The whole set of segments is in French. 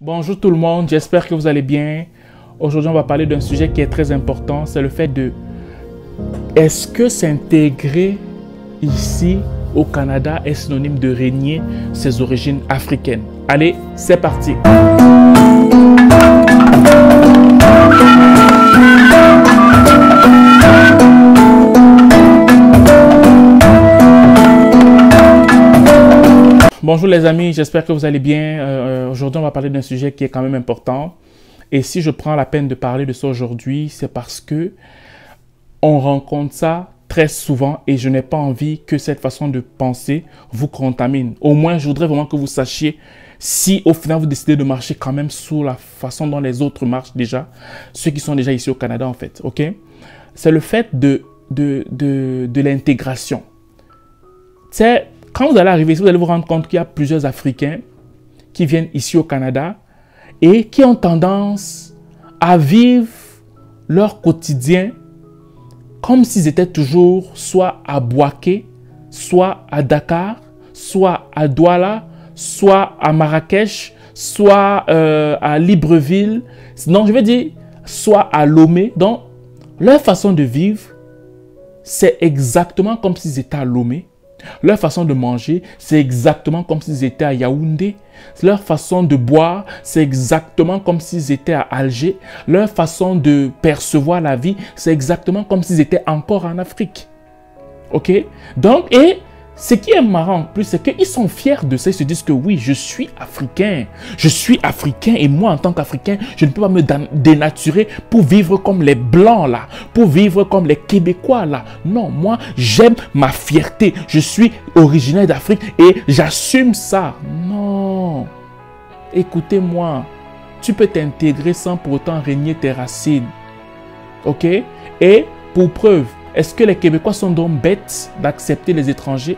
Bonjour tout le monde, j'espère que vous allez bien. Aujourd'hui, on va parler d'un sujet qui est très important, c'est le fait de est-ce que s'intégrer ici au Canada est synonyme de renier ses origines africaines? Allez, c'est parti! Bonjour les amis, j'espère que vous allez bien. Aujourd'hui, on va parler d'un sujet qui est quand même important. Et si je prends la peine de parler de ça aujourd'hui, c'est parce que on rencontre ça très souvent et je n'ai pas envie que cette façon de penser vous contamine. Au moins, je voudrais vraiment que vous sachiez si au final vous décidez de marcher quand même sous la façon dont les autres marchent déjà, ceux qui sont déjà ici au Canada en fait, ok? C'est le fait de l'intégration. C'est quand vous allez arriver ici, vous allez vous rendre compte qu'il y a plusieurs Africains qui viennent ici au Canada et qui ont tendance à vivre leur quotidien comme s'ils étaient toujours soit à Bouaké, soit à Dakar, soit à Douala, soit à Marrakech, soit à Libreville, donc je veux dire, soit à Lomé. Donc, leur façon de vivre, c'est exactement comme s'ils étaient à Lomé. Leur façon de manger, c'est exactement comme s'ils étaient à Yaoundé. Leur façon de boire, c'est exactement comme s'ils étaient à Alger. Leur façon de percevoir la vie, c'est exactement comme s'ils étaient encore en Afrique. Ok? Donc, et ce qui est marrant en plus, c'est qu'ils sont fiers de ça. Ils se disent que oui, je suis africain. Je suis africain et moi, en tant qu'Africain, je ne peux pas me dénaturer pour vivre comme les Blancs là, pour vivre comme les Québécois là. Non, moi, j'aime ma fierté. Je suis originaire d'Afrique et j'assume ça. Non. Écoutez-moi, tu peux t'intégrer sans pour autant renier tes racines. Ok? Et pour preuve, est-ce que les Québécois sont donc bêtes d'accepter les étrangers?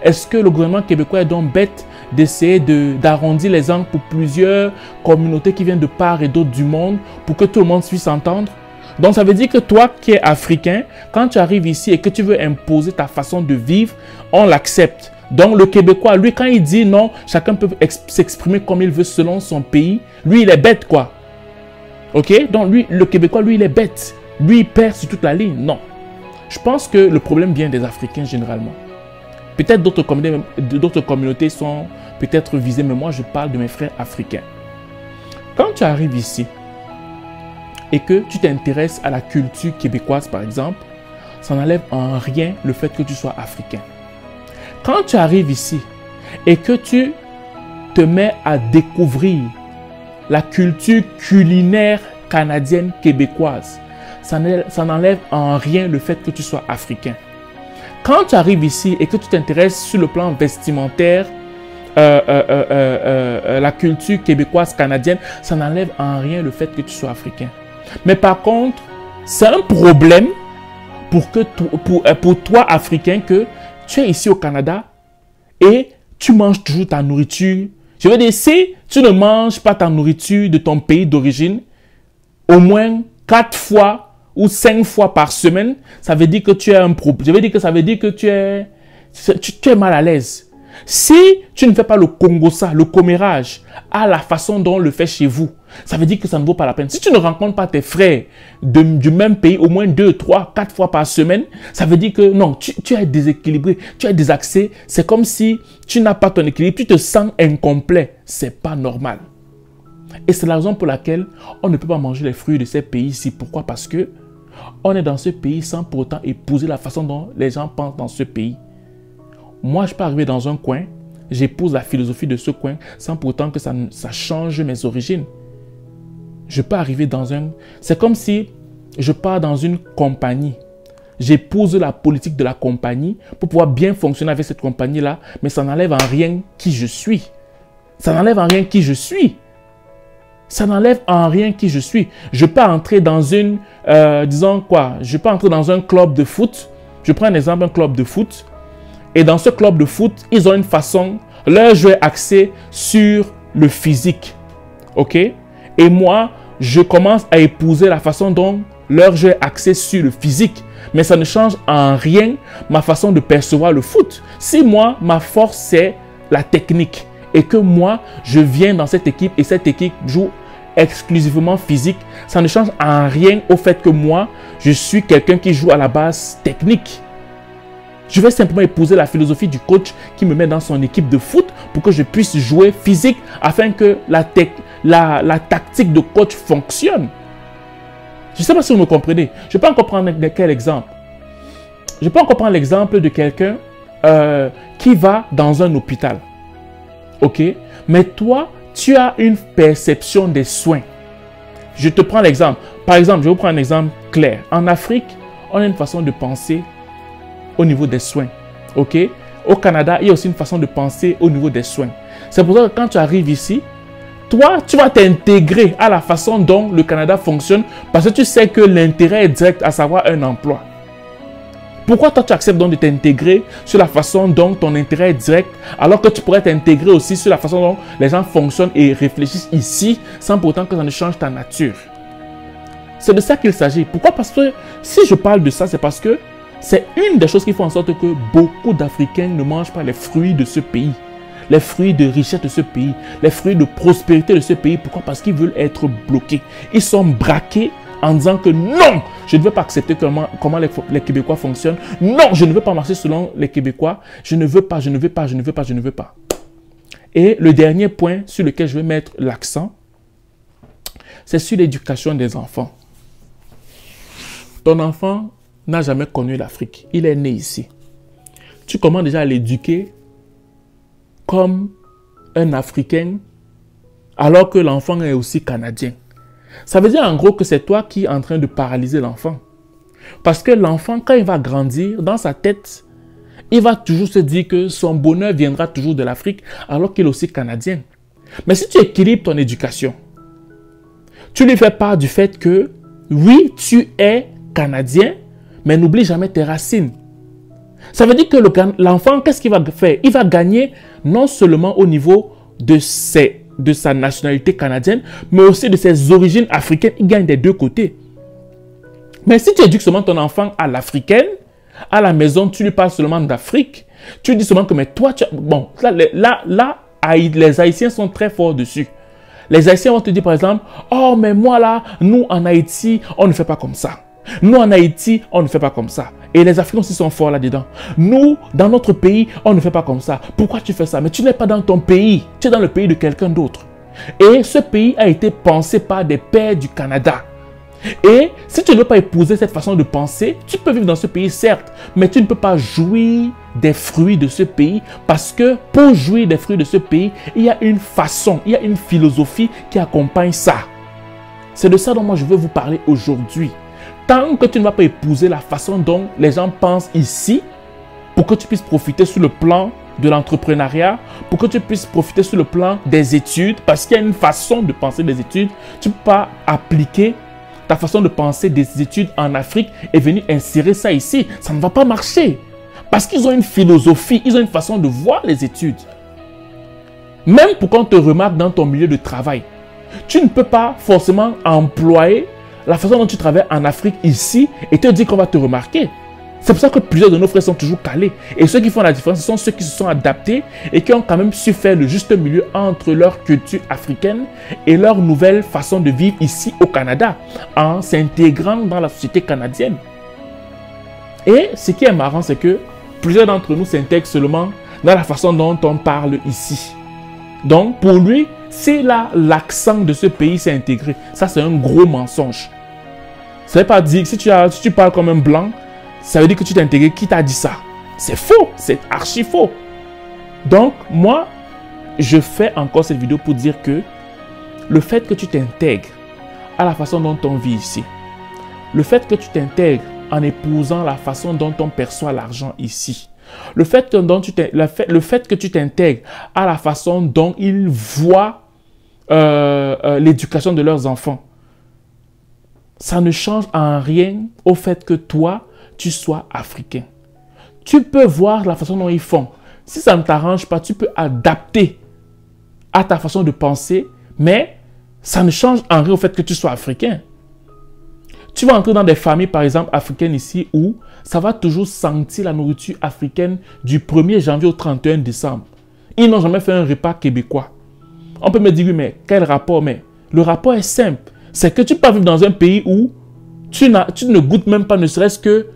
Est-ce que le gouvernement québécois est donc bête d'essayer d'arrondir les angles pour plusieurs communautés qui viennent de part et d'autre du monde pour que tout le monde puisse s'entendre? Donc ça veut dire que toi qui es africain, quand tu arrives ici et que tu veux imposer ta façon de vivre, on l'accepte. Donc le Québécois, lui, quand il dit non, chacun peut s'exprimer comme il veut selon son pays, lui il est bête quoi. Ok? Donc lui, le Québécois, lui il est bête. Lui il perd sur toute la ligne. Non. Je pense que le problème vient des Africains généralement. Peut-être d'autres communautés sont peut-être visées, mais moi je parle de mes frères africains. Quand tu arrives ici et que tu t'intéresses à la culture québécoise par exemple, ça n'enlève en rien le fait que tu sois africain. Quand tu arrives ici et que tu te mets à découvrir la culture culinaire canadienne québécoise, ça n'enlève en rien le fait que tu sois africain. Quand tu arrives ici et que tu t'intéresses sur le plan vestimentaire, la culture québécoise canadienne, ça n'enlève en rien le fait que tu sois africain. Mais par contre, c'est un problème pour toi, Africain, que tu es ici au Canada et tu manges toujours ta nourriture. Je veux dire, si tu ne manges pas ta nourriture de ton pays d'origine, au moins 4 fois ou 5 fois par semaine, ça veut dire que tu es un problème. Je veux dire que ça veut dire que tu es mal à l'aise. Si tu ne fais pas le Congossa, le commérage, à la façon dont on le fait chez vous, ça veut dire que ça ne vaut pas la peine. Si tu ne rencontres pas tes frères du même pays au moins 2, 3, 4 fois par semaine, ça veut dire que non, tu es déséquilibré, tu es désaxé. C'est comme si tu n'as pas ton équilibre, tu te sens incomplet. C'est pas normal. Et c'est la raison pour laquelle on ne peut pas manger les fruits de ces pays ici. Pourquoi? Parce que on est dans ce pays sans pour autant épouser la façon dont les gens pensent dans ce pays. Moi, je peux arriver dans un coin, j'épouse la philosophie de ce coin sans pour autant que ça change mes origines. Je peux arriver dans un... C'est comme si je pars dans une compagnie. J'épouse la politique de la compagnie pour pouvoir bien fonctionner avec cette compagnie-là, mais ça n'enlève en rien qui je suis. Ça n'enlève en rien qui je suis. Ça n'enlève en rien qui je suis. Je peux entrer dans une, disons quoi, je peux entrer dans un club de foot. Je prends un exemple, un club de foot. Et dans ce club de foot, ils ont une façon, leur jeu est axé sur le physique. Ok? Et moi, je commence à épouser la façon dont leur jeu est axé sur le physique. Mais ça ne change en rien ma façon de percevoir le foot. Si moi, ma force, c'est la technique et que moi, je viens dans cette équipe et cette équipe joue exclusivement physique, ça ne change en rien au fait que moi, je suis quelqu'un qui joue à la base technique. Je vais simplement épouser la philosophie du coach qui me met dans son équipe de foot pour que je puisse jouer physique afin que la tactique de coach fonctionne. Je ne sais pas si vous me comprenez. Je peux encore prendre quel exemple? Je peux encore prendre l'exemple de quelqu'un qui va dans un hôpital. Ok? Mais toi, tu as une perception des soins. Je te prends l'exemple. Par exemple, je vais vous prendre un exemple clair. En Afrique, on a une façon de penser au niveau des soins. Ok? Au Canada, il y a aussi une façon de penser au niveau des soins. C'est pour ça que quand tu arrives ici, toi, tu vas t'intégrer à la façon dont le Canada fonctionne parce que tu sais que l'intérêt est direct, à savoir un emploi. Pourquoi toi, tu acceptes donc de t'intégrer sur la façon dont ton intérêt est direct alors que tu pourrais t'intégrer aussi sur la façon dont les gens fonctionnent et réfléchissent ici sans pour autant que ça ne change ta nature? C'est de ça qu'il s'agit. Pourquoi? Parce que si je parle de ça, c'est parce que c'est une des choses qui font en sorte que beaucoup d'Africains ne mangent pas les fruits de ce pays. Les fruits de richesse de ce pays, les fruits de prospérité de ce pays. Pourquoi? Parce qu'ils veulent être bloqués. Ils sont braqués en disant que non, je ne veux pas accepter comment les Québécois fonctionnent. Non, je ne veux pas marcher selon les Québécois. Je ne veux pas, je ne veux pas, je ne veux pas, je ne veux pas. Et le dernier point sur lequel je vais mettre l'accent, c'est sur l'éducation des enfants. Ton enfant n'a jamais connu l'Afrique. Il est né ici. Tu commences déjà à l'éduquer comme un Africain alors que l'enfant est aussi canadien. Ça veut dire en gros que c'est toi qui es en train de paralyser l'enfant. Parce que l'enfant, quand il va grandir, dans sa tête, il va toujours se dire que son bonheur viendra toujours de l'Afrique alors qu'il est aussi canadien. Mais si tu équilibres ton éducation, tu lui fais part du fait que oui, tu es canadien, mais n'oublie jamais tes racines. Ça veut dire que l'enfant, qu'est-ce qu'il va faire? Il va gagner non seulement au niveau de sa nationalité canadienne, mais aussi de ses origines africaines. Il gagne des deux côtés. Mais si tu éduques seulement ton enfant à l'africaine, à la maison, tu lui parles seulement d'Afrique, tu lui dis seulement que mais toi, bon, là, les Haïtiens sont très forts dessus. Les Haïtiens vont te dire par exemple, oh mais moi là, nous en Haïti, on ne fait pas comme ça. Nous, en Haïti, on ne fait pas comme ça. Et les Africains aussi sont forts là-dedans. Nous, dans notre pays, on ne fait pas comme ça. Pourquoi tu fais ça? Mais tu n'es pas dans ton pays. Tu es dans le pays de quelqu'un d'autre. Et ce pays a été pensé par des pères du Canada. Et si tu ne veux pas épouser cette façon de penser, tu peux vivre dans ce pays, certes, mais tu ne peux pas jouir des fruits de ce pays parce que pour jouir des fruits de ce pays, il y a une façon, il y a une philosophie qui accompagne ça. C'est de ça dont moi je veux vous parler aujourd'hui. Tant que tu ne vas pas épouser la façon dont les gens pensent ici, pour que tu puisses profiter sur le plan de l'entrepreneuriat, pour que tu puisses profiter sur le plan des études, parce qu'il y a une façon de penser des études, tu ne peux pas appliquer ta façon de penser des études en Afrique et venir insérer ça ici. Ça ne va pas marcher. Parce qu'ils ont une philosophie, ils ont une façon de voir les études. Même pour qu'on te remarque dans ton milieu de travail, tu ne peux pas forcément employer la façon dont tu travailles en Afrique ici et te dire qu'on va te remarquer. C'est pour ça que plusieurs de nos frères sont toujours calés. Et ceux qui font la différence, ce sont ceux qui se sont adaptés et qui ont quand même su faire le juste milieu entre leur culture africaine et leur nouvelle façon de vivre ici au Canada, en s'intégrant dans la société canadienne. Et ce qui est marrant, c'est que plusieurs d'entre nous s'intègrent seulement dans la façon dont on parle ici. Donc, pour lui, c'est là l'accent de ce pays s'est intégré. Ça, c'est un gros mensonge. Ça ne veut pas dire que si tu parles comme un blanc, ça veut dire que tu t'es intégré. Qui t'a dit ça? C'est faux. C'est archi faux. Donc, moi, je fais encore cette vidéo pour dire que le fait que tu t'intègres à la façon dont on vit ici, le fait que tu t'intègres en épousant la façon dont on perçoit l'argent ici, le fait que tu t'intègres à la façon dont ils voient l'éducation de leurs enfants, ça ne change en rien au fait que toi, tu sois africain. Tu peux voir la façon dont ils font. Si ça ne t'arrange pas, tu peux adapter à ta façon de penser, mais ça ne change en rien au fait que tu sois africain. Tu vas entrer dans des familles, par exemple, africaines ici, où ça va toujours sentir la nourriture africaine du 1er janvier au 31 décembre. Ils n'ont jamais fait un repas québécois. On peut me dire, oui, mais quel rapport? Mais le rapport est simple. C'est que tu peux vivre dans un pays où tu ne goûtes même pas, ne serait-ce que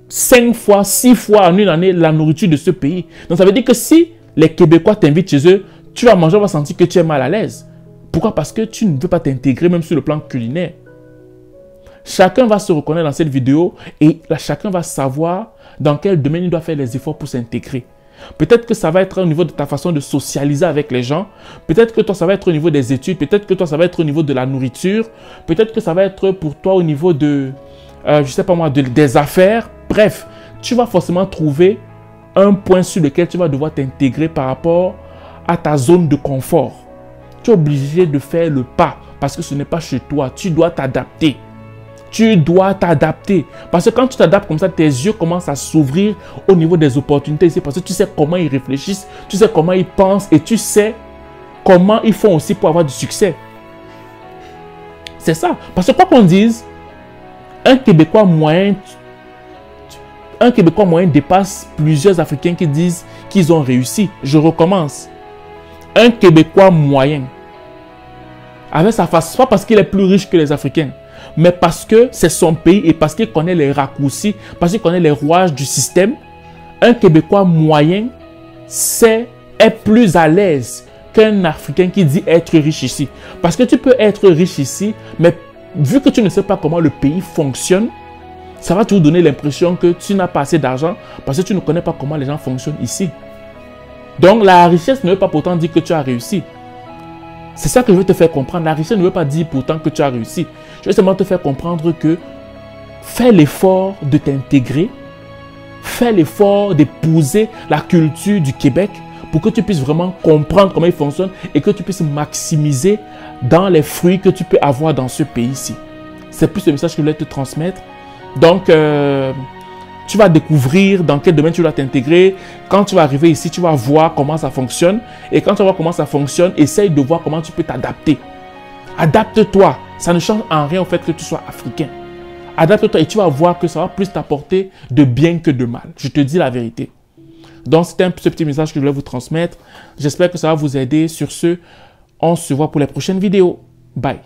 5 fois, 6 fois en une année la nourriture de ce pays. Donc ça veut dire que si les Québécois t'invitent chez eux, tu vas manger, on va sentir que tu es mal à l'aise. Pourquoi? Parce que tu ne veux pas t'intégrer même sur le plan culinaire. Chacun va se reconnaître dans cette vidéo et là, chacun va savoir dans quel domaine il doit faire les efforts pour s'intégrer. Peut-être que ça va être au niveau de ta façon de socialiser avec les gens. Peut-être que toi, ça va être au niveau des études. Peut-être que toi, ça va être au niveau de la nourriture. Peut-être que ça va être pour toi au niveau de, je sais pas moi, des affaires. Bref, tu vas forcément trouver un point sur lequel tu vas devoir t'intégrer par rapport à ta zone de confort. Tu es obligé de faire le pas parce que ce n'est pas chez toi. Tu dois t'adapter. Tu dois t'adapter. Parce que quand tu t'adaptes comme ça, tes yeux commencent à s'ouvrir au niveau des opportunités. C'est parce que tu sais comment ils réfléchissent, tu sais comment ils pensent et tu sais comment ils font aussi pour avoir du succès. C'est ça. Parce que quoi qu'on dise, un Québécois moyen dépasse plusieurs Africains qui disent qu'ils ont réussi. Je recommence. Un Québécois moyen, avec sa face, pas parce qu'il est plus riche que les Africains, mais parce que c'est son pays et parce qu'il connaît les raccourcis, parce qu'il connaît les rouages du système, un Québécois moyen est plus à l'aise qu'un Africain qui dit être riche ici. Parce que tu peux être riche ici, mais vu que tu ne sais pas comment le pays fonctionne, ça va toujours donner l'impression que tu n'as pas assez d'argent parce que tu ne connais pas comment les gens fonctionnent ici. Donc la richesse ne veut pas pourtant dire que tu as réussi. C'est ça que je veux te faire comprendre. La richesse ne veut pas dire pourtant que tu as réussi. Je veux seulement te faire comprendre que fais l'effort de t'intégrer, fais l'effort d'épouser la culture du Québec pour que tu puisses vraiment comprendre comment il fonctionne et que tu puisses maximiser dans les fruits que tu peux avoir dans ce pays-ci. C'est plus le message que je voulais te transmettre. Donc, tu vas découvrir dans quel domaine tu dois t'intégrer. Quand tu vas arriver ici, tu vas voir comment ça fonctionne. Et quand tu vas voir comment ça fonctionne, essaye de voir comment tu peux t'adapter. Adapte-toi. Ça ne change en rien au fait que tu sois africain. Adapte-toi et tu vas voir que ça va plus t'apporter de bien que de mal. Je te dis la vérité. Donc, c'était ce petit message que je voulais vous transmettre. J'espère que ça va vous aider. Sur ce, on se voit pour les prochaines vidéos. Bye.